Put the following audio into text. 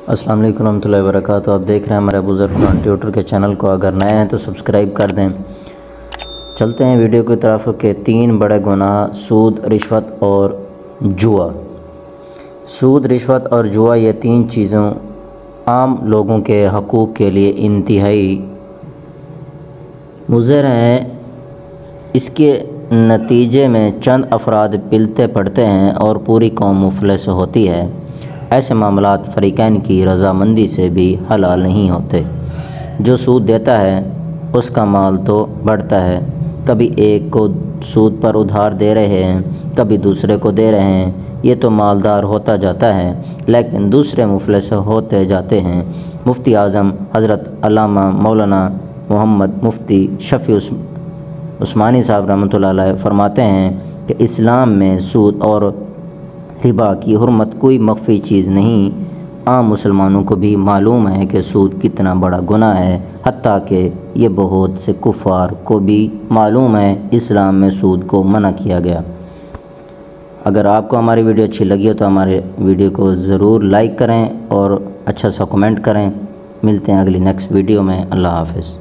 السلام علیکم ورحمۃ اللہ وبرکاتہ۔ آپ دیکھ رہے ہیں ہمارے بزرگ ٹیوٹر کے چینل کو، اگر نئے ہیں تو سبسکرائب کر دیں۔ چلتے ہیں ویڈیو کی طرف کہ 3 بڑے گناہ سود، رشوت اور جوا۔ سود، رشوت اور جوا، یہ 3 چیزوں عام لوگوں کے حقوق کے لیے انتہائی مضر ہیں۔ اس کے نتیجے میں چند افراد پلتے پڑتے ہیں اور پوری قوم مفلس ہوتی ہے۔ ایسے معاملات فریقین کی رضامندی سے بھی حلال نہیں ہوتے۔ جو سود دیتا ہے اس کا مال تو بڑھتا ہے، کبھی ایک کو سود پر ادھار دے رہے ہیں، کبھی دوسرے کو دے رہے ہیں، یہ تو مالدار ہوتا جاتا ہے، لیکن دوسرے مفلس ہوتے جاتے ہیں۔ مفتی اعظم حضرت علامہ مولانا محمد مفتی شفیع عثمانی صاحب رحمۃ اللہ علیہ فرماتے ہیں کہ اسلام میں سود اور ربا کی حرمت کوئی مخفی چیز نہیں۔ عام مسلمانوں کو بھی معلوم ہے کہ سود کتنا بڑا گناہ ہے، حتیٰ کہ یہ بہت سے کفار کو بھی معلوم ہے۔ اسلام میں سود کو منع کیا گیا۔ اگر آپ کو ہماری ویڈیو اچھی لگی ہو تو ہمارے ویڈیو کو ضرور لائک کریں اور اچھا سا کمنٹ کریں۔ ملتے ہیں اگلی نیکسٹ ویڈیو میں۔ اللہ حافظ۔